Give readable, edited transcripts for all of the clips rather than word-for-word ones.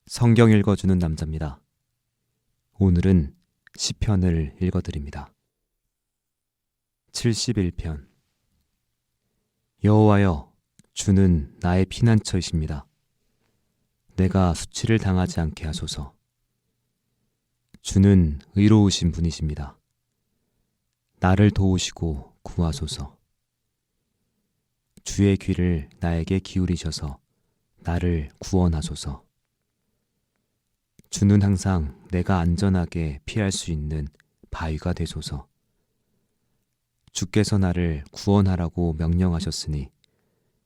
성경 읽어주는 남자입니다. 오늘은 시편을 읽어드립니다. 71편. 여호와여, 주는 나의 피난처이십니다. 내가 수치를 당하지 않게 하소서. 주는 의로우신 분이십니다. 나를 도우시고 구하소서. 주의 귀를 나에게 기울이셔서 나를 구원하소서. 주는 항상 내가 안전하게 피할 수 있는 바위가 되소서. 주께서 나를 구원하라고 명령하셨으니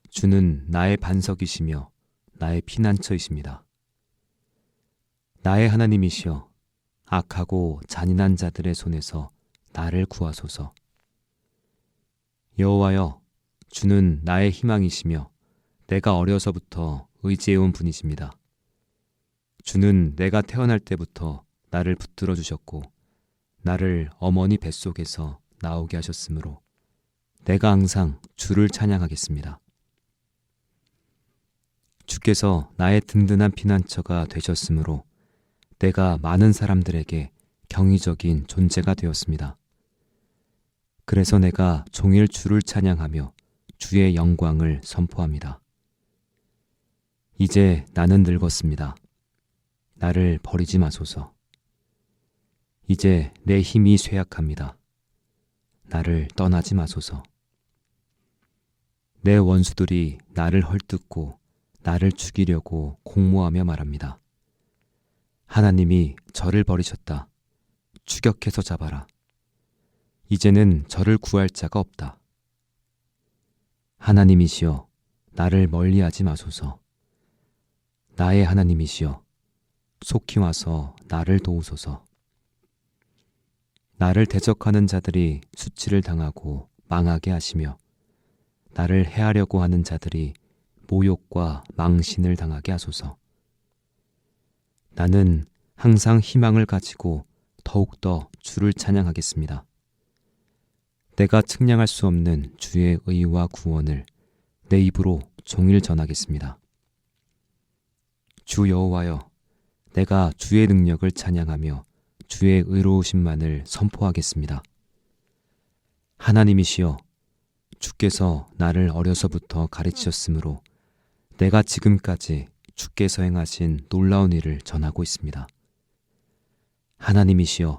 주는 나의 반석이시며 나의 피난처이십니다. 나의 하나님이시여, 악하고 잔인한 자들의 손에서 나를 구하소서. 여호와여, 주는 나의 희망이시며 내가 어려서부터 의지해온 분이십니다. 주는 내가 태어날 때부터 나를 붙들어 주셨고 나를 어머니 뱃속에서 나오게 하셨으므로 내가 항상 주를 찬양하겠습니다. 주께서 나의 든든한 피난처가 되셨으므로 내가 많은 사람들에게 경이적인 존재가 되었습니다. 그래서 내가 종일 주를 찬양하며 주의 영광을 선포합니다. 이제 나는 늙었습니다. 나를 버리지 마소서. 이제 내 힘이 쇠약합니다. 나를 떠나지 마소서. 내 원수들이 나를 헐뜯고 나를 죽이려고 공모하며 말합니다. 하나님이 저를 버리셨다. 추격해서 잡아라. 이제는 저를 구할 자가 없다. 하나님이시여, 나를 멀리하지 마소서. 나의 하나님이시여, 속히 와서 나를 도우소서. 나를 대적하는 자들이 수치를 당하고 망하게 하시며 나를 해하려고 하는 자들이 모욕과 망신을 당하게 하소서. 나는 항상 희망을 가지고 더욱더 주를 찬양하겠습니다. 내가 측량할 수 없는 주의 의와 구원을 내 입으로 종일 전하겠습니다. 주 여호와여, 내가 주의 능력을 찬양하며 주의 의로우심만을 선포하겠습니다. 하나님이시여, 주께서 나를 어려서부터 가르치셨으므로 내가 지금까지 주께서 행하신 놀라운 일을 전하고 있습니다. 하나님이시여,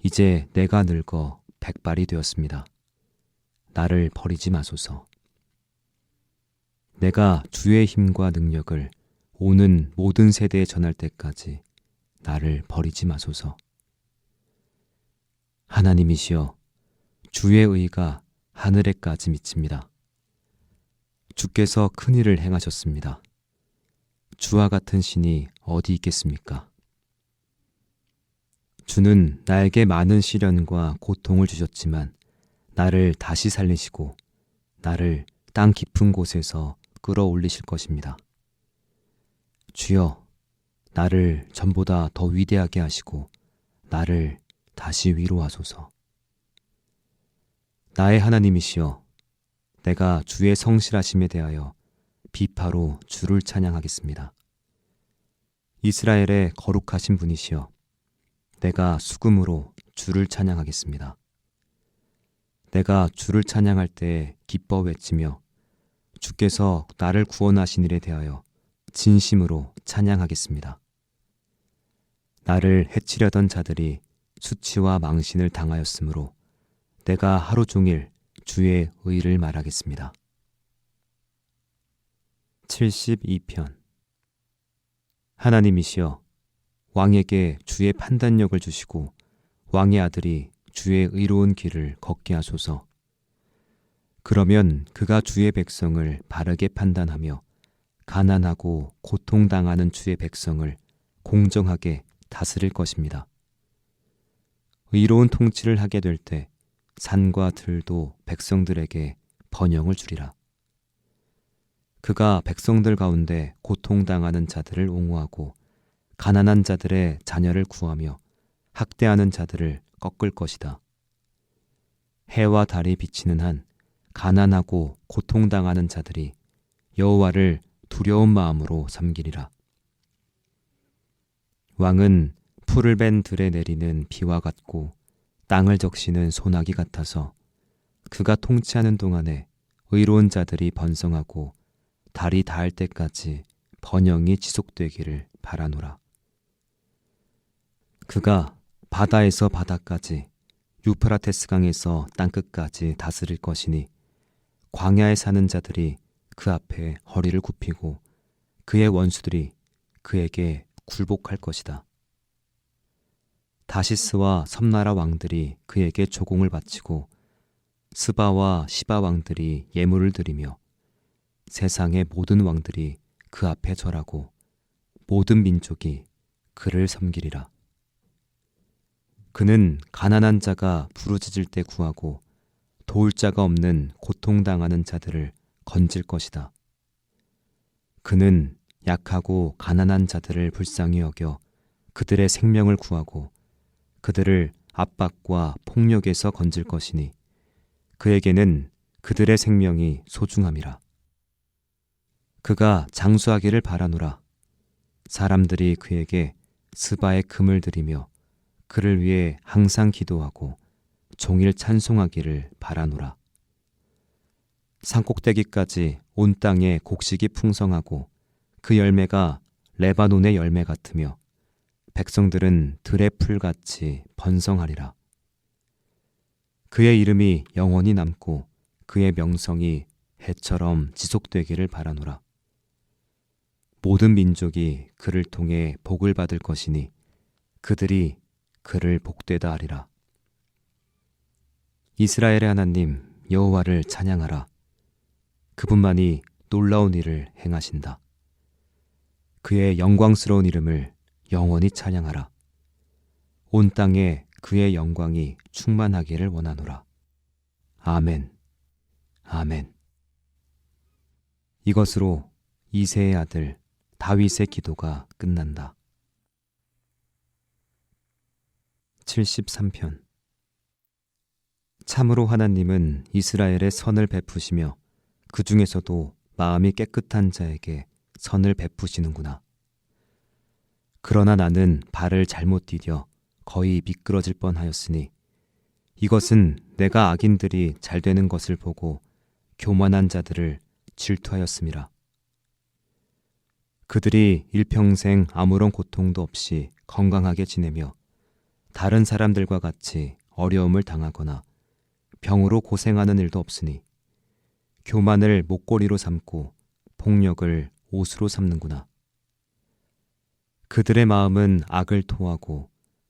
이제 내가 늙어 백발이 되었습니다. 나를 버리지 마소서. 내가 주의 힘과 능력을 오는 모든 세대에 전할 때까지 나를 버리지 마소서. 하나님이시여, 주의 의가 하늘에까지 미칩니다. 주께서 큰 일을 행하셨습니다. 주와 같은 신이 어디 있겠습니까? 주는 나에게 많은 시련과 고통을 주셨지만 나를 다시 살리시고 나를 땅 깊은 곳에서 끌어올리실 것입니다. 주여, 나를 전보다 더 위대하게 하시고 나를 다시 위로하소서. 나의 하나님이시여, 내가 주의 성실하심에 대하여 비파로 주를 찬양하겠습니다. 이스라엘의 거룩하신 분이시여, 내가 수금으로 주를 찬양하겠습니다. 내가 주를 찬양할 때 기뻐 외치며 주께서 나를 구원하신 일에 대하여 진심으로 찬양하겠습니다. 나를 해치려던 자들이 수치와 망신을 당하였으므로 내가 하루 종일 주의 의를 말하겠습니다. 72편. 하나님이시여, 왕에게 주의 판단력을 주시고 왕의 아들이 주의 의로운 길을 걷게 하소서. 그러면 그가 주의 백성을 바르게 판단하며 가난하고 고통당하는 주의 백성을 공정하게 다스릴 것입니다. 의로운 통치를 하게 될 때 산과 들도 백성들에게 번영을 주리라. 그가 백성들 가운데 고통당하는 자들을 옹호하고 가난한 자들의 자녀를 구하며 학대하는 자들을 꺾을 것이다. 해와 달이 비치는 한 가난하고 고통당하는 자들이 여호와를 두려운 마음으로 섬기리라. 왕은 풀을 벤 들에 내리는 비와 같고 땅을 적시는 소나기 같아서 그가 통치하는 동안에 의로운 자들이 번성하고 달이 닿을 때까지 번영이 지속되기를 바라노라. 그가 바다에서 바다까지 유프라테스 강에서 땅끝까지 다스릴 것이니 광야에 사는 자들이 그 앞에 허리를 굽히고 그의 원수들이 그에게 굴복할 것이다. 다시스와 섬나라 왕들이 그에게 조공을 바치고 스바와 시바 왕들이 예물을 드리며 세상의 모든 왕들이 그 앞에 절하고 모든 민족이 그를 섬기리라. 그는 가난한 자가 부르짖을 때 구하고 도울 자가 없는 고통당하는 자들을 건질 것이다. 그는 약하고 가난한 자들을 불쌍히 여겨 그들의 생명을 구하고 그들을 압박과 폭력에서 건질 것이니 그에게는 그들의 생명이 소중함이라. 그가 장수하기를 바라노라. 사람들이 그에게 스바의 금을 드리며 그를 위해 항상 기도하고 종일 찬송하기를 바라노라. 산꼭대기까지 온 땅에 곡식이 풍성하고 그 열매가 레바논의 열매 같으며 백성들은 들의 풀같이 번성하리라. 그의 이름이 영원히 남고 그의 명성이 해처럼 지속되기를 바라노라. 모든 민족이 그를 통해 복을 받을 것이니 그들이 그를 복되다 하리라. 이스라엘의 하나님 여호와를 찬양하라. 그분만이 놀라운 일을 행하신다. 그의 영광스러운 이름을 영원히 찬양하라. 온 땅에 그의 영광이 충만하기를 원하노라. 아멘. 아멘. 이것으로 이새의 아들 다윗의 기도가 끝난다. 73편. 참으로 하나님은 이스라엘의 선을 베푸시며 그 중에서도 마음이 깨끗한 자에게 선을 베푸시는구나. 그러나 나는 발을 잘못 디뎌 거의 미끄러질 뻔하였으니 이것은 내가 악인들이 잘 되는 것을 보고 교만한 자들을 질투하였음이라. 그들이 일평생 아무런 고통도 없이 건강하게 지내며 다른 사람들과 같이 어려움을 당하거나 병으로 고생하는 일도 없으니 교만을 목걸이로 삼고 폭력을 옷으로 삼는구나. 그들의 마음은 악을 토하고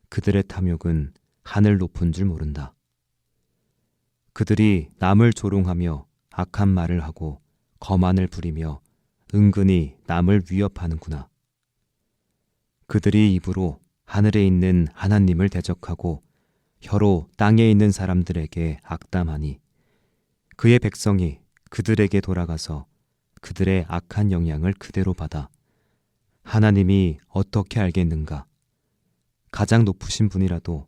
그들의 탐욕은 하늘 높은 줄 모른다. 그들이 남을 조롱하며 악한 말을 하고 거만을 부리며 은근히 남을 위협하는구나. 그들이 입으로 하늘에 있는 하나님을 대적하고 혀로 땅에 있는 사람들에게 악담하니 그의 백성이 그들에게 돌아가서 그들의 악한 영향을 그대로 받아 하나님이 어떻게 알겠는가? 가장 높으신 분이라도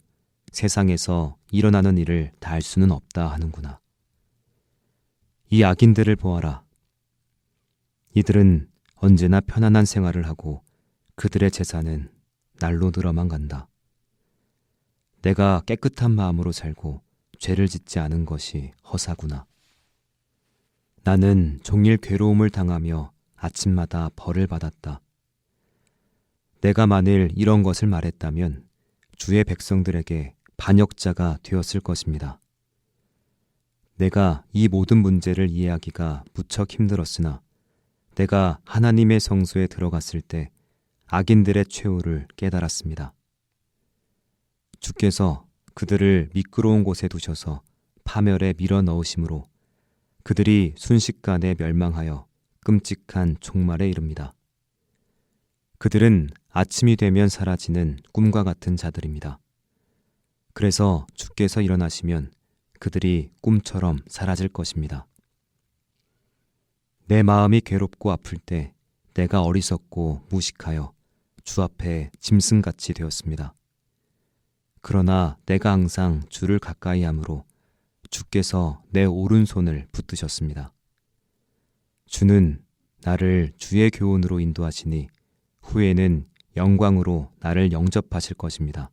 세상에서 일어나는 일을 다 알 수는 없다 하는구나. 이 악인들을 보아라. 이들은 언제나 편안한 생활을 하고 그들의 재산은 날로 늘어만 간다. 내가 깨끗한 마음으로 살고 죄를 짓지 않은 것이 허사구나. 나는 종일 괴로움을 당하며 아침마다 벌을 받았다. 내가 만일 이런 것을 말했다면 주의 백성들에게 반역자가 되었을 것입니다. 내가 이 모든 문제를 이해하기가 무척 힘들었으나 내가 하나님의 성소에 들어갔을 때 악인들의 최후를 깨달았습니다. 주께서 그들을 미끄러운 곳에 두셔서 파멸에 밀어 넣으심으로 그들이 순식간에 멸망하여 끔찍한 종말에 이릅니다. 그들은 아침이 되면 사라지는 꿈과 같은 자들입니다. 그래서 주께서 일어나시면 그들이 꿈처럼 사라질 것입니다. 내 마음이 괴롭고 아플 때 내가 어리석고 무식하여 주 앞에 짐승같이 되었습니다. 그러나 내가 항상 주를 가까이 함으로 주께서 내 오른손을 붙드셨습니다. 주는 나를 주의 교훈으로 인도하시니 후에는 영광으로 나를 영접하실 것입니다.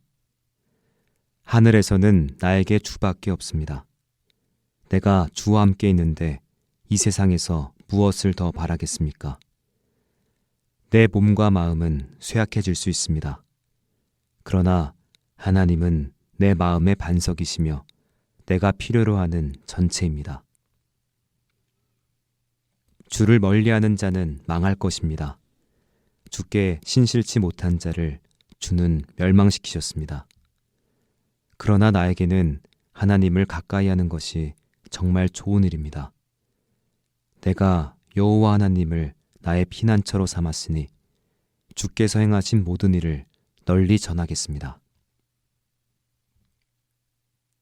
하늘에서는 나에게 주밖에 없습니다. 내가 주와 함께 있는데 이 세상에서 무엇을 더 바라겠습니까? 내 몸과 마음은 쇠약해질 수 있습니다. 그러나 하나님은 내 마음의 반석이시며 내가 필요로 하는 전체입니다. 주를 멀리하는 자는 망할 것입니다. 주께 신실치 못한 자를 주는 멸망시키셨습니다. 그러나 나에게는 하나님을 가까이 하는 것이 정말 좋은 일입니다. 내가 여호와 하나님을 나의 피난처로 삼았으니 주께서 행하신 모든 일을 널리 전하겠습니다.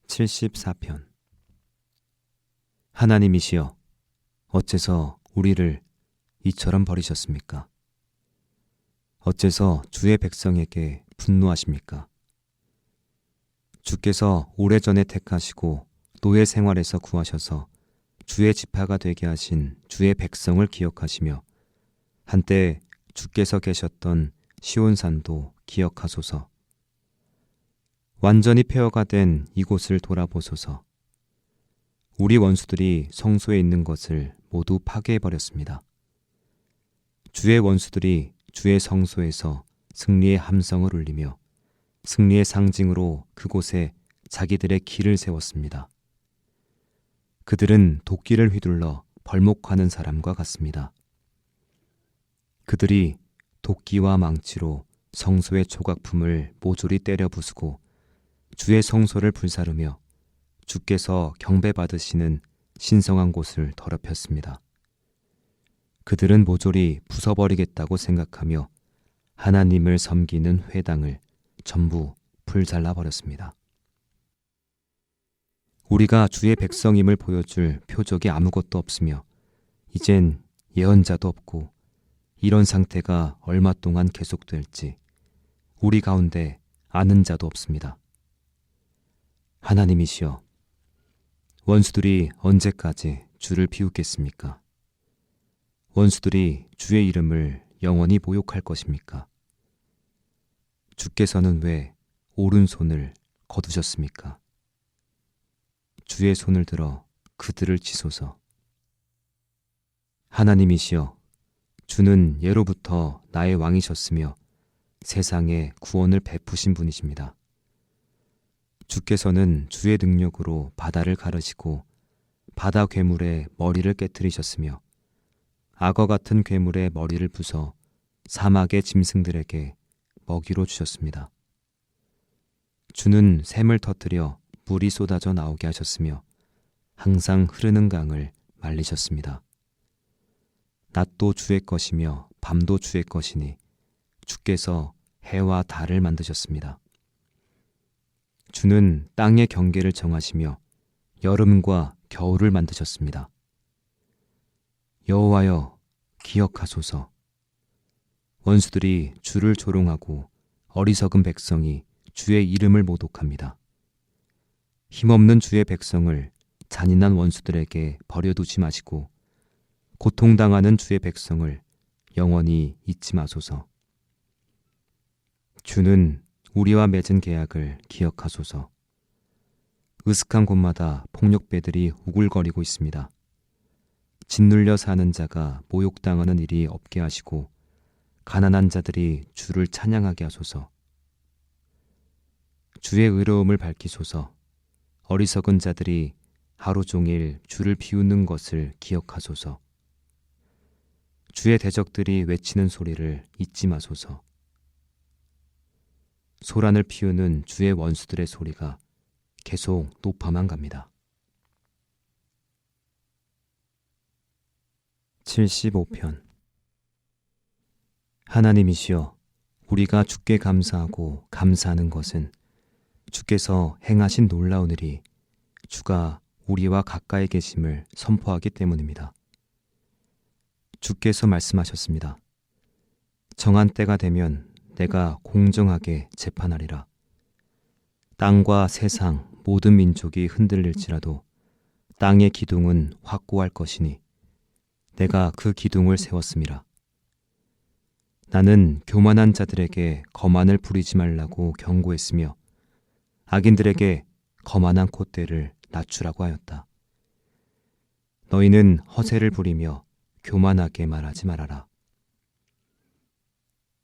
74편. 하나님이시여, 어째서 우리를 이처럼 버리셨습니까? 어째서 주의 백성에게 분노하십니까? 주께서 오래전에 택하시고 노예 생활에서 구하셔서 주의 지파가 되게 하신 주의 백성을 기억하시며 한때 주께서 계셨던 시온산도 기억하소서. 완전히 폐허가 된 이곳을 돌아보소서. 우리 원수들이 성소에 있는 것을 모두 파괴해버렸습니다. 주의 원수들이 주의 성소에서 승리의 함성을 울리며 승리의 상징으로 그곳에 자기들의 길을 세웠습니다. 그들은 도끼를 휘둘러 벌목하는 사람과 같습니다. 그들이 도끼와 망치로 성소의 조각품을 모조리 때려 부수고 주의 성소를 불사르며 주께서 경배받으시는 신성한 곳을 더럽혔습니다. 그들은 모조리 부숴버리겠다고 생각하며 하나님을 섬기는 회당을 전부 불살라버렸습니다. 우리가 주의 백성임을 보여줄 표적이 아무것도 없으며 이젠 예언자도 없고 이런 상태가 얼마 동안 계속될지 우리 가운데 아는 자도 없습니다. 하나님이시여, 원수들이 언제까지 주를 비웃겠습니까? 원수들이 주의 이름을 영원히 모욕할 것입니까? 주께서는 왜 오른손을 거두셨습니까? 주의 손을 들어 그들을 치소서. 하나님이시여, 주는 예로부터 나의 왕이셨으며 세상에 구원을 베푸신 분이십니다. 주께서는 주의 능력으로 바다를 가르시고 바다 괴물의 머리를 깨뜨리셨으며 악어 같은 괴물의 머리를 부숴 사막의 짐승들에게 먹이로 주셨습니다. 주는 샘을 터뜨려 물이 쏟아져 나오게 하셨으며 항상 흐르는 강을 말리셨습니다. 낮도 주의 것이며 밤도 주의 것이니 주께서 해와 달을 만드셨습니다. 주는 땅의 경계를 정하시며 여름과 겨울을 만드셨습니다. 여호와여, 기억하소서. 원수들이 주를 조롱하고 어리석은 백성이 주의 이름을 모독합니다. 힘없는 주의 백성을 잔인한 원수들에게 버려두지 마시고 고통당하는 주의 백성을 영원히 잊지 마소서. 주는 우리와 맺은 계약을 기억하소서. 으슥한 곳마다 폭력배들이 우글거리고 있습니다. 짓눌려 사는 자가 모욕당하는 일이 없게 하시고 가난한 자들이 주를 찬양하게 하소서. 주의 의로움을 밝히소서. 어리석은 자들이 하루 종일 주를 비웃는 것을 기억하소서. 주의 대적들이 외치는 소리를 잊지 마소서. 소란을 피우는 주의 원수들의 소리가 계속 높아만 갑니다. 75편. 하나님이시여, 우리가 주께 감사하고 감사하는 것은 주께서 행하신 놀라운 일이 주가 우리와 가까이 계심을 선포하기 때문입니다. 주께서 말씀하셨습니다. 정한 때가 되면 내가 공정하게 재판하리라. 땅과 세상 모든 민족이 흔들릴지라도 땅의 기둥은 확고할 것이니 내가 그 기둥을 세웠음이라. 나는 교만한 자들에게 거만을 부리지 말라고 경고했으며 악인들에게 거만한 콧대를 낮추라고 하였다. 너희는 허세를 부리며 교만하게 말하지 말아라.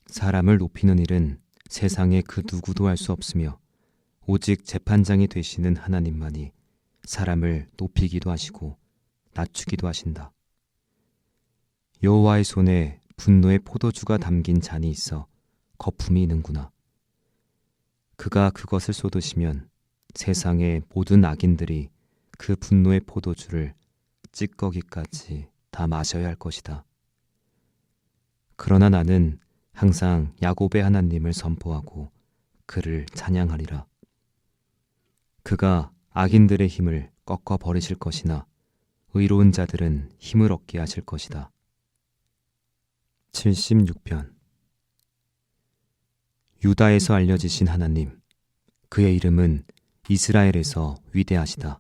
사람을 높이는 일은 세상에 그 누구도 할 수 없으며 오직 재판장이 되시는 하나님만이 사람을 높이기도 하시고 낮추기도 하신다. 여호와의 손에 분노의 포도주가 담긴 잔이 있어 거품이 있는구나. 그가 그것을 쏟으시면 세상의 모든 악인들이 그 분노의 포도주를 찌꺼기까지 다 마셔야 할 것이다. 그러나 나는 항상 야곱의 하나님을 선포하고 그를 찬양하리라. 그가 악인들의 힘을 꺾어 버리실 것이나 의로운 자들은 힘을 얻게 하실 것이다. 76편. 유다에서 알려지신 하나님, 그의 이름은 이스라엘에서 위대하시다.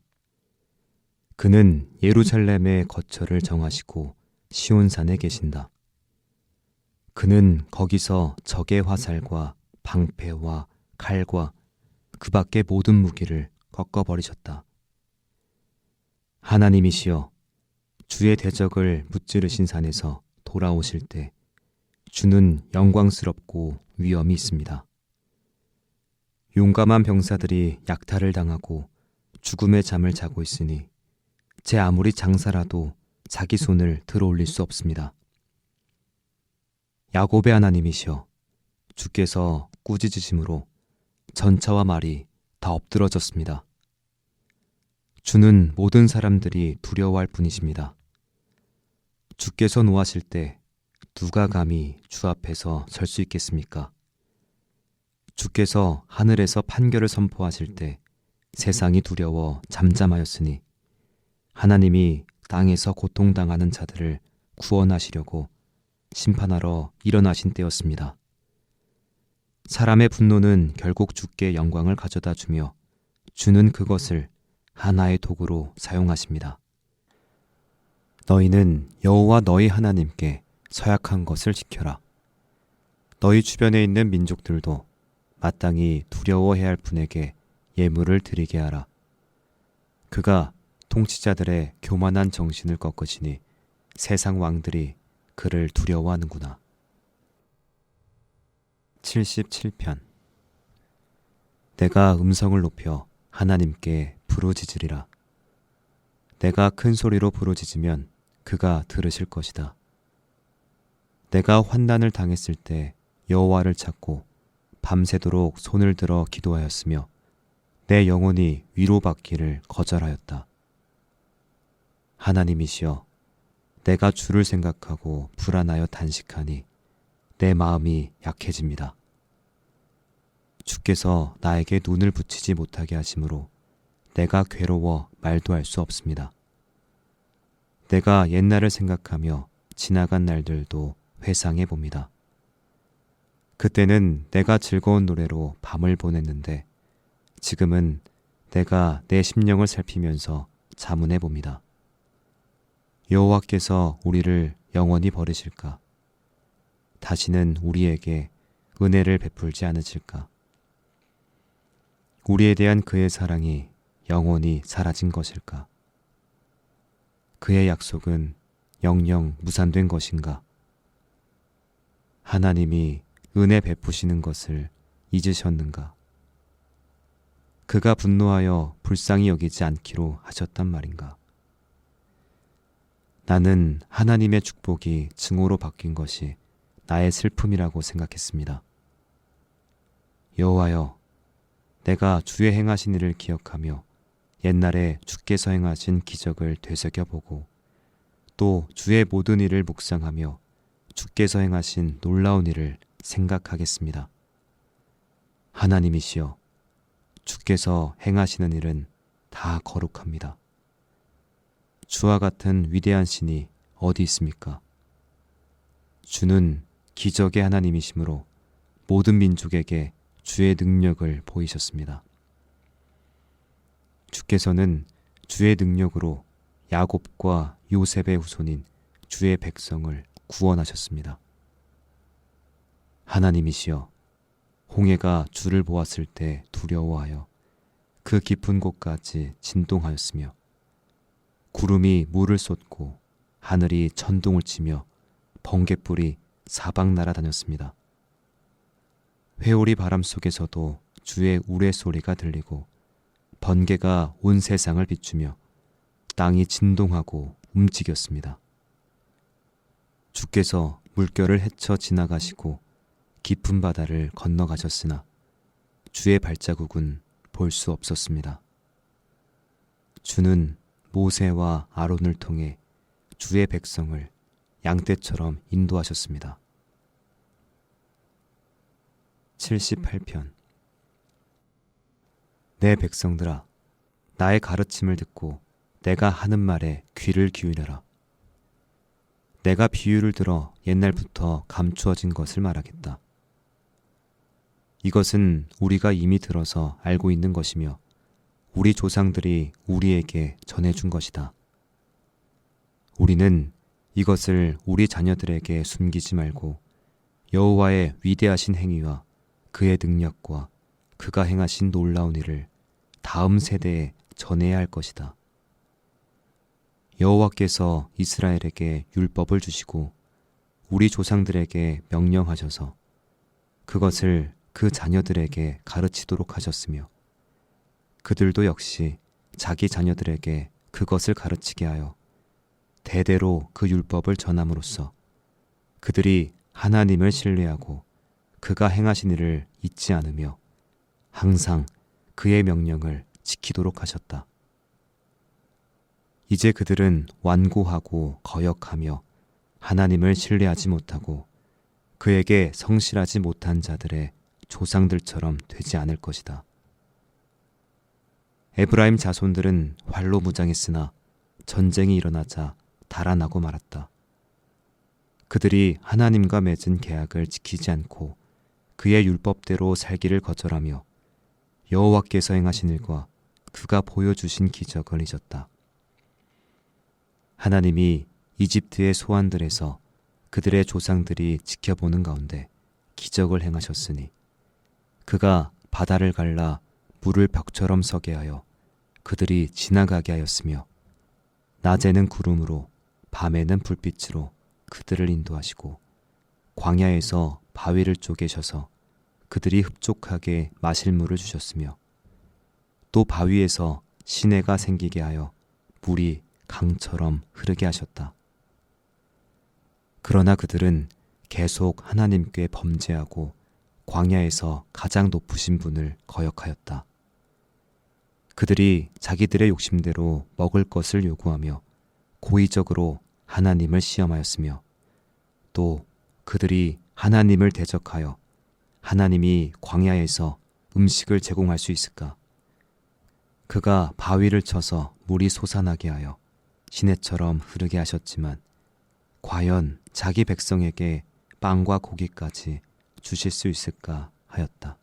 그는 예루살렘의 거처를 정하시고 시온산에 계신다. 그는 거기서 적의 화살과 방패와 칼과 그 밖의 모든 무기를 꺾어버리셨다. 하나님이시여, 주의 대적을 무찌르신 산에서 돌아오실 때 주는 영광스럽고 위엄이 있습니다. 용감한 병사들이 약탈을 당하고 죽음의 잠을 자고 있으니 제 아무리 장사라도 자기 손을 들어올릴 수 없습니다. 야곱의 하나님이시여, 주께서 꾸짖으심으로 전차와 말이 다 엎드러졌습니다. 주는 모든 사람들이 두려워할 뿐이십니다. 주께서 노하실 때 누가 감히 주 앞에서 설 수 있겠습니까? 주께서 하늘에서 판결을 선포하실 때 세상이 두려워 잠잠하였으니 하나님이 땅에서 고통당하는 자들을 구원하시려고 심판하러 일어나신 때였습니다. 사람의 분노는 결국 주께 영광을 가져다 주며 주는 그것을 하나의 도구로 사용하십니다. 너희는 여호와 너희 하나님께 서약한 것을 지켜라. 너희 주변에 있는 민족들도 마땅히 두려워해야 할 분에게 예물을 드리게 하라. 그가 통치자들의 교만한 정신을 꺾으시니 세상 왕들이 그를 두려워하는구나. 77편. 내가 음성을 높여 하나님께 부르짖으리라. 내가 큰 소리로 부르짖으면 그가 들으실 것이다. 내가 환난을 당했을 때 여호와를 찾고 밤새도록 손을 들어 기도하였으며 내 영혼이 위로받기를 거절하였다. 하나님이시여, 내가 주를 생각하고 불안하여 단식하니 내 마음이 약해집니다. 주께서 나에게 눈을 붙이지 못하게 하심으로 내가 괴로워 말도 할 수 없습니다. 내가 옛날을 생각하며 지나간 날들도 회상해 봅니다. 그때는 내가 즐거운 노래로 밤을 보냈는데 지금은 내가 내 심령을 살피면서 자문해 봅니다. 여호와께서 우리를 영원히 버리실까? 다시는 우리에게 은혜를 베풀지 않으실까? 우리에 대한 그의 사랑이 영원히 사라진 것일까? 그의 약속은 영영 무산된 것인가? 하나님이 은혜 베푸시는 것을 잊으셨는가? 그가 분노하여 불쌍히 여기지 않기로 하셨단 말인가? 나는 하나님의 축복이 증오로 바뀐 것이 나의 슬픔이라고 생각했습니다. 여호와여, 내가 주의 행하신 일을 기억하며 옛날에 주께서 행하신 기적을 되새겨보고 또 주의 모든 일을 묵상하며 주께서 행하신 놀라운 일을 생각하겠습니다. 하나님이시여, 주께서 행하시는 일은 다 거룩합니다. 주와 같은 위대한 신이 어디 있습니까? 주는 기적의 하나님이시므로 모든 민족에게 주의 능력을 보이셨습니다. 주께서는 주의 능력으로 야곱과 요셉의 후손인 주의 백성을 구원하셨습니다. 하나님이시여, 홍해가 주를 보았을 때 두려워하여 그 깊은 곳까지 진동하였으며 구름이 물을 쏟고 하늘이 천둥을 치며 번갯불이 사방 날아다녔습니다. 회오리 바람 속에서도 주의 우레소리가 들리고 번개가 온 세상을 비추며 땅이 진동하고 움직였습니다. 주께서 물결을 헤쳐 지나가시고 깊은 바다를 건너가셨으나 주의 발자국은 볼 수 없었습니다. 주는 모세와 아론을 통해 주의 백성을 양떼처럼 인도하셨습니다. 78편. 내 백성들아, 나의 가르침을 듣고 내가 하는 말에 귀를 기울여라. 내가 비유를 들어 옛날부터 감추어진 것을 말하겠다. 이것은 우리가 이미 들어서 알고 있는 것이며 우리 조상들이 우리에게 전해준 것이다. 우리는 이것을 우리 자녀들에게 숨기지 말고 여호와의 위대하신 행위와 그의 능력과 그가 행하신 놀라운 일을 다음 세대에 전해야 할 것이다. 여호와께서 이스라엘에게 율법을 주시고 우리 조상들에게 명령하셔서 그것을 그 자녀들에게 가르치도록 하셨으며 그들도 역시 자기 자녀들에게 그것을 가르치게 하여 대대로 그 율법을 전함으로써 그들이 하나님을 신뢰하고 그가 행하신 일을 잊지 않으며 항상 그의 명령을 지키도록 하셨다. 이제 그들은 완고하고 거역하며 하나님을 신뢰하지 못하고 그에게 성실하지 못한 자들의 조상들처럼 되지 않을 것이다. 에브라임 자손들은 활로 무장했으나 전쟁이 일어나자 달아나고 말았다. 그들이 하나님과 맺은 계약을 지키지 않고 그의 율법대로 살기를 거절하며 여호와께서 행하신 일과 그가 보여주신 기적을 잊었다. 하나님이 이집트의 소환들에서 그들의 조상들이 지켜보는 가운데 기적을 행하셨으니 그가 바다를 갈라 물을 벽처럼 서게 하여 그들이 지나가게 하였으며 낮에는 구름으로 밤에는 불빛으로 그들을 인도하시고 광야에서 바위를 쪼개셔서 그들이 흡족하게 마실 물을 주셨으며 또 바위에서 시내가 생기게 하여 물이 강처럼 흐르게 하셨다. 그러나 그들은 계속 하나님께 범죄하고 광야에서 가장 높으신 분을 거역하였다. 그들이 자기들의 욕심대로 먹을 것을 요구하며 고의적으로 하나님을 시험하였으며 또 그들이 하나님을 대적하여 하나님이 광야에서 음식을 제공할 수 있을까? 그가 바위를 쳐서 물이 솟아나게 하여 시내처럼 흐르게 하셨지만 과연 자기 백성에게 빵과 고기까지 주실 수 있을까 하였다.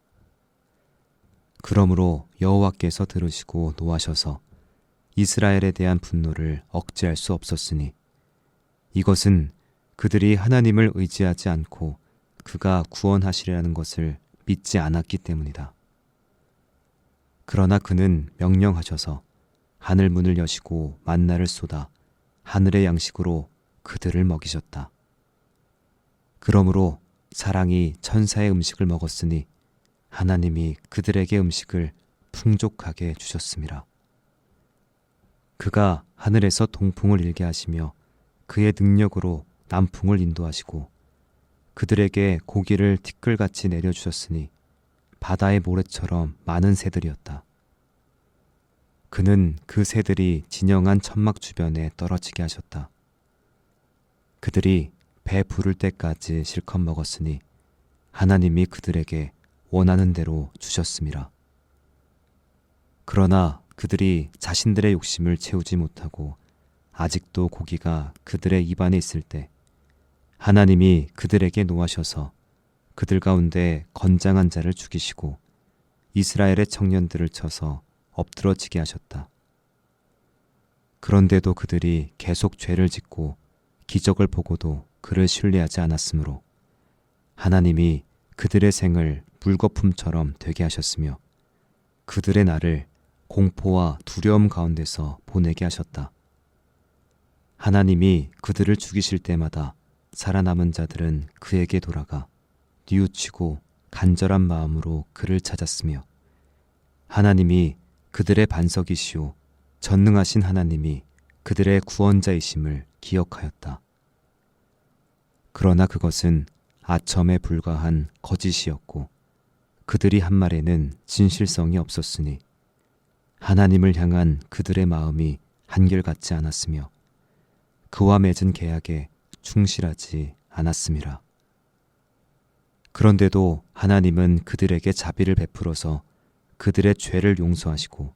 그러므로 여호와께서 들으시고 노하셔서 이스라엘에 대한 분노를 억제할 수 없었으니 이것은 그들이 하나님을 의지하지 않고 그가 구원하시리라는 것을 믿지 않았기 때문이다. 그러나 그는 명령하셔서 하늘 문을 여시고 만나를 쏟아 하늘의 양식으로 그들을 먹이셨다. 그러므로 사랑이 천사의 음식을 먹었으니 하나님이 그들에게 음식을 풍족하게 주셨음이라. 그가 하늘에서 동풍을 일게 하시며 그의 능력으로 남풍을 인도하시고 그들에게 고기를 티끌같이 내려주셨으니 바다의 모래처럼 많은 새들이었다. 그는 그 새들이 진영한 천막 주변에 떨어지게 하셨다. 그들이 배 부를 때까지 실컷 먹었으니 하나님이 그들에게 원하는 대로 주셨음이라. 그러나 그들이 자신들의 욕심을 채우지 못하고 아직도 고기가 그들의 입안에 있을 때 하나님이 그들에게 노하셔서 그들 가운데 건장한 자를 죽이시고 이스라엘의 청년들을 쳐서 엎드러지게 하셨다. 그런데도 그들이 계속 죄를 짓고 기적을 보고도 그를 신뢰하지 않았으므로 하나님이 그들의 생을 물거품처럼 되게 하셨으며 그들의 날을 공포와 두려움 가운데서 보내게 하셨다. 하나님이 그들을 죽이실 때마다 살아남은 자들은 그에게 돌아가 뉘우치고 간절한 마음으로 그를 찾았으며 하나님이 그들의 반석이시오 전능하신 하나님이 그들의 구원자이심을 기억하였다. 그러나 그것은 아첨에 불과한 거짓이었고 그들이 한 말에는 진실성이 없었으니 하나님을 향한 그들의 마음이 한결같지 않았으며 그와 맺은 계약에 충실하지 않았음이라. 그런데도 하나님은 그들에게 자비를 베풀어서 그들의 죄를 용서하시고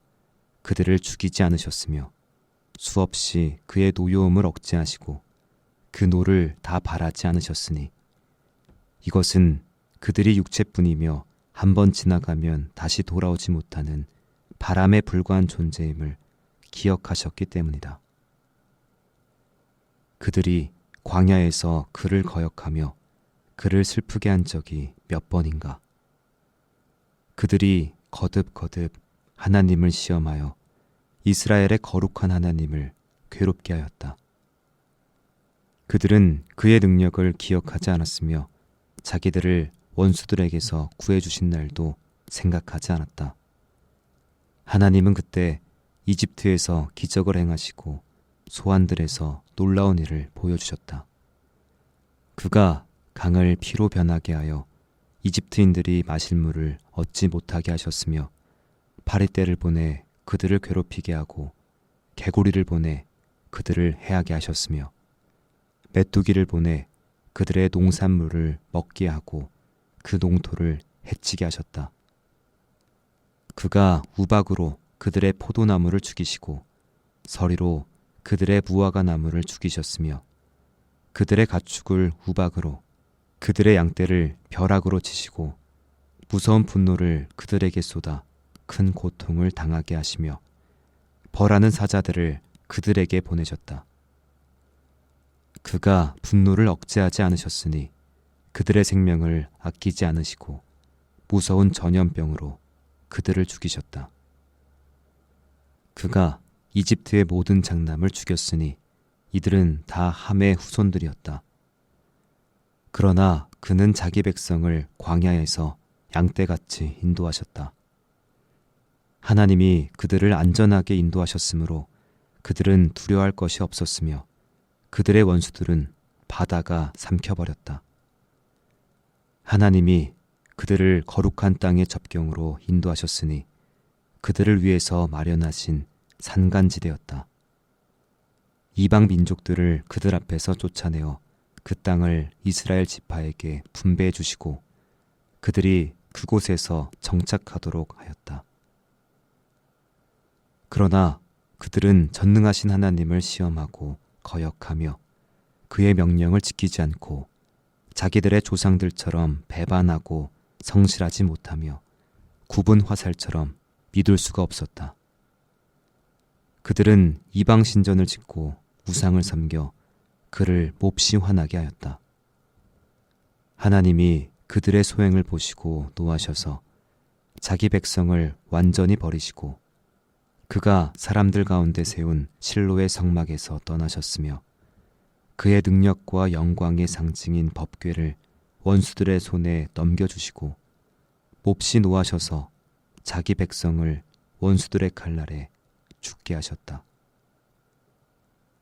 그들을 죽이지 않으셨으며 수없이 그의 노여움을 억제하시고 그 노를 다 바라지 않으셨으니 이것은 그들이 육체뿐이며 한번 지나가면 다시 돌아오지 못하는 바람에 불과한 존재임을 기억하셨기 때문이다. 그들이 광야에서 그를 거역하며 그를 슬프게 한 적이 몇 번인가. 그들이 거듭거듭 하나님을 시험하여 이스라엘의 거룩한 하나님을 괴롭게 하였다. 그들은 그의 능력을 기억하지 않았으며 자기들을 원수들에게서 구해주신 날도 생각하지 않았다. 하나님은 그때 이집트에서 기적을 행하시고 소환들에서 놀라운 일을 보여주셨다. 그가 강을 피로 변하게 하여 이집트인들이 마실 물을 얻지 못하게 하셨으며 파리떼를 보내 그들을 괴롭히게 하고 개구리를 보내 그들을 해하게 하셨으며 메뚜기를 보내 그들의 농산물을 먹게 하고 그 농토를 해치게 하셨다. 그가 우박으로 그들의 포도나무를 죽이시고 서리로 그들의 무화과 나무를 죽이셨으며 그들의 가축을 우박으로 그들의 양떼를 벼락으로 치시고 무서운 분노를 그들에게 쏟아 큰 고통을 당하게 하시며 벌하는 사자들을 그들에게 보내셨다. 그가 분노를 억제하지 않으셨으니 그들의 생명을 아끼지 않으시고 무서운 전염병으로 그들을 죽이셨다. 그가 이집트의 모든 장남을 죽였으니 이들은 다 함의 후손들이었다. 그러나 그는 자기 백성을 광야에서 양떼같이 인도하셨다. 하나님이 그들을 안전하게 인도하셨으므로 그들은 두려워할 것이 없었으며 그들의 원수들은 바다가 삼켜버렸다. 하나님이 그들을 거룩한 땅의 접경으로 인도하셨으니 그들을 위해서 마련하신 산간지대였다. 이방 민족들을 그들 앞에서 쫓아내어 그 땅을 이스라엘 지파에게 분배해 주시고 그들이 그곳에서 정착하도록 하였다. 그러나 그들은 전능하신 하나님을 시험하고 거역하며 그의 명령을 지키지 않고 자기들의 조상들처럼 배반하고 성실하지 못하며 굽은 화살처럼 믿을 수가 없었다. 그들은 이방 신전을 짓고 우상을 섬겨 그를 몹시 화나게 하였다. 하나님이 그들의 소행을 보시고 노하셔서 자기 백성을 완전히 버리시고 그가 사람들 가운데 세운 실로의 성막에서 떠나셨으며 그의 능력과 영광의 상징인 법궤를 원수들의 손에 넘겨주시고 몹시 노하셔서 자기 백성을 원수들의 칼날에 죽게 하셨다.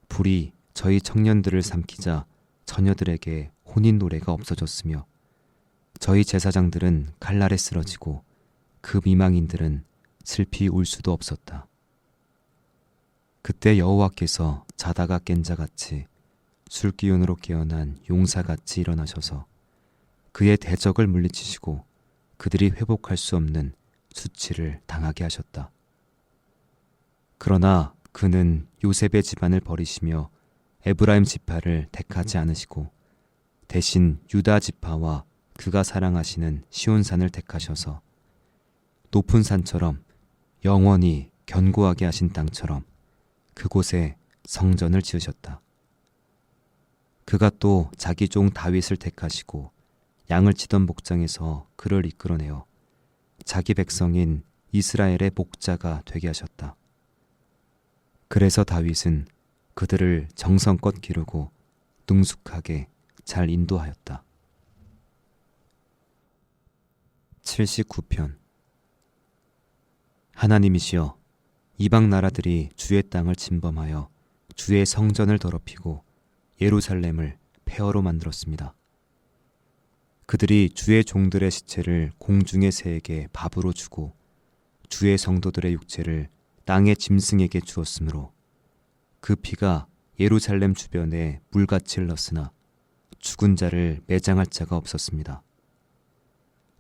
불이 저희 청년들을 삼키자 처녀들에게 혼인 노래가 없어졌으며 저희 제사장들은 칼날에 쓰러지고 그 미망인들은 슬피 울 수도 없었다. 그때 여호와께서 자다가 깬 자같이 술기운으로 깨어난 용사같이 일어나셔서 그의 대적을 물리치시고 그들이 회복할 수 없는 수치를 당하게 하셨다. 그러나 그는 요셉의 집안을 버리시며 에브라임 지파를 택하지 않으시고 대신 유다 지파와 그가 사랑하시는 시온산을 택하셔서 높은 산처럼 영원히 견고하게 하신 땅처럼 그곳에 성전을 지으셨다. 그가 또 자기 종 다윗을 택하시고 양을 치던 목장에서 그를 이끌어내어 자기 백성인 이스라엘의 목자가 되게 하셨다. 그래서 다윗은 그들을 정성껏 기르고 능숙하게 잘 인도하였다. 79편. 하나님이시여, 이방 나라들이 주의 땅을 침범하여 주의 성전을 더럽히고 예루살렘을 폐허로 만들었습니다. 그들이 주의 종들의 시체를 공중의 새에게 밥으로 주고 주의 성도들의 육체를 땅의 짐승에게 주었으므로 그 피가 예루살렘 주변에 물같이 흘렀으나 죽은 자를 매장할 자가 없었습니다.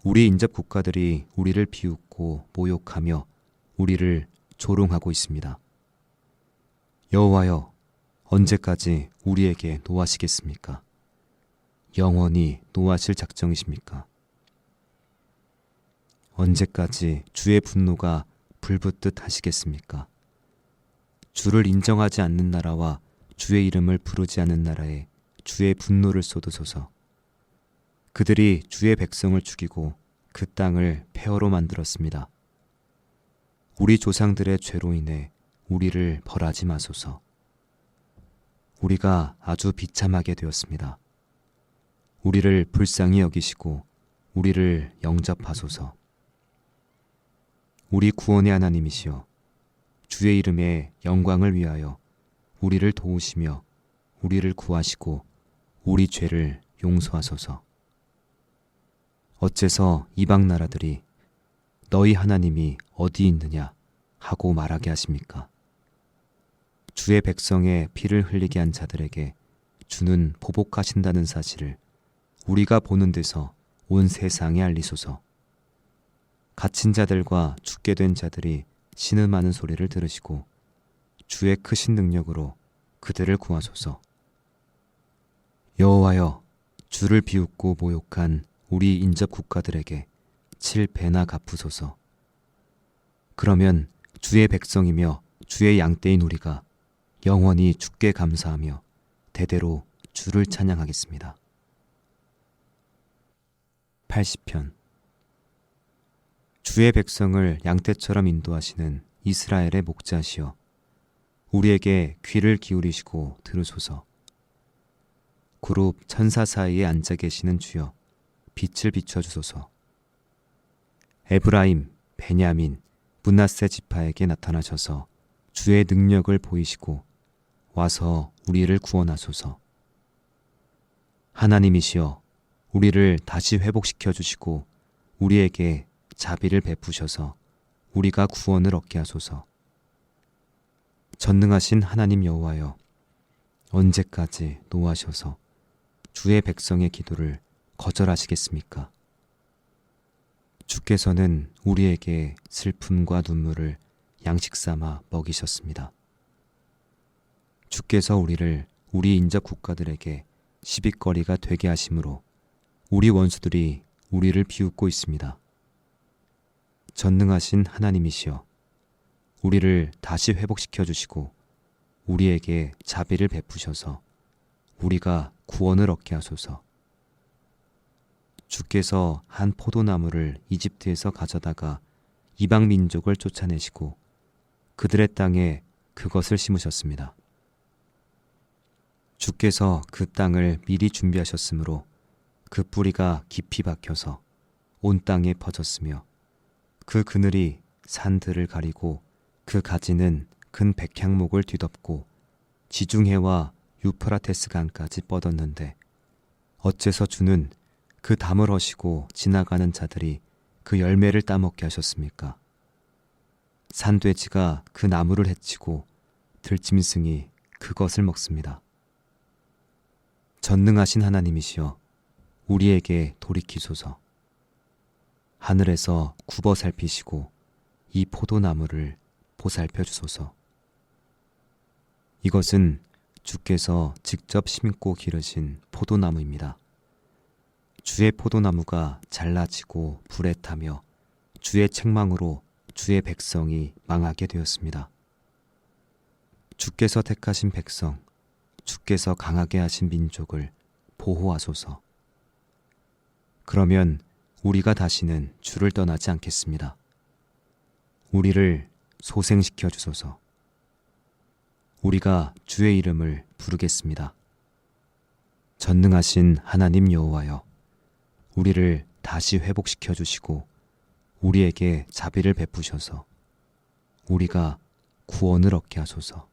우리 인접 국가들이 우리를 비웃고 모욕하며 우리를 조롱하고 있습니다. 여호와여, 언제까지 우리에게 노하시겠습니까? 영원히 노하실 작정이십니까? 언제까지 주의 분노가 불붙듯 하시겠습니까? 주를 인정하지 않는 나라와 주의 이름을 부르지 않는 나라에 주의 분노를 쏟으소서. 그들이 주의 백성을 죽이고 그 땅을 폐허로 만들었습니다. 우리 조상들의 죄로 인해 우리를 벌하지 마소서. 우리가 아주 비참하게 되었습니다. 우리를 불쌍히 여기시고 우리를 영접하소서. 우리 구원의 하나님이시여, 주의 이름의 영광을 위하여 우리를 도우시며 우리를 구하시고 우리 죄를 용서하소서. 어째서 이방 나라들이 너희 하나님이 어디 있느냐 하고 말하게 하십니까? 주의 백성의 피를 흘리게 한 자들에게 주는 보복하신다는 사실을 우리가 보는 데서 온 세상에 알리소서. 갇힌 자들과 죽게 된 자들이 신음하는 소리를 들으시고 주의 크신 능력으로 그들을 구하소서. 여호와여, 주를 비웃고 모욕한 우리 인접 국가들에게 7배나 갚으소서. 그러면 주의 백성이며 주의 양떼인 우리가 영원히 주께 감사하며 대대로 주를 찬양하겠습니다. 80편. 주의 백성을 양떼처럼 인도하시는 이스라엘의 목자시여, 우리에게 귀를 기울이시고 들으소서. 그룹 천사 사이에 앉아 계시는 주여, 빛을 비춰주소서. 에브라임, 베냐민, 므낫세 지파에게 나타나셔서 주의 능력을 보이시고 와서 우리를 구원하소서. 하나님이시여, 우리를 다시 회복시켜 주시고 우리에게 자비를 베푸셔서 우리가 구원을 얻게 하소서. 전능하신 하나님 여호와여, 언제까지 노하셔서 주의 백성의 기도를 거절하시겠습니까? 주께서는 우리에게 슬픔과 눈물을 양식 삼아 먹이셨습니다. 주께서 우리를 우리 인접 국가들에게 시비거리가 되게 하심으로 우리 원수들이 우리를 비웃고 있습니다. 전능하신 하나님이시여, 우리를 다시 회복시켜 주시고 우리에게 자비를 베푸셔서 우리가 구원을 얻게 하소서. 주께서 한 포도나무를 이집트에서 가져다가 이방 민족을 쫓아내시고 그들의 땅에 그것을 심으셨습니다. 주께서 그 땅을 미리 준비하셨으므로 그 뿌리가 깊이 박혀서 온 땅에 퍼졌으며 그 그늘이 산들을 가리고 그 가지는 큰 백향목을 뒤덮고 지중해와 유프라테스 강까지 뻗었는데 어째서 주는 그 담을 허시고 지나가는 자들이 그 열매를 따먹게 하셨습니까? 산돼지가 그 나무를 해치고 들짐승이 그것을 먹습니다. 전능하신 하나님이시여, 우리에게 돌이키소서. 하늘에서 굽어 살피시고 이 포도나무를 보살펴 주소서. 이것은 주께서 직접 심고 기르신 포도나무입니다. 주의 포도나무가 잘라지고 불에 타며 주의 책망으로 주의 백성이 망하게 되었습니다. 주께서 택하신 백성, 주께서 강하게 하신 민족을 보호하소서. 그러면 우리가 다시는 주를 떠나지 않겠습니다. 우리를 소생시켜 주소서. 우리가 주의 이름을 부르겠습니다. 전능하신 하나님 여호와여, 우리를 다시 회복시켜 주시고 우리에게 자비를 베푸셔서 우리가 구원을 얻게 하소서.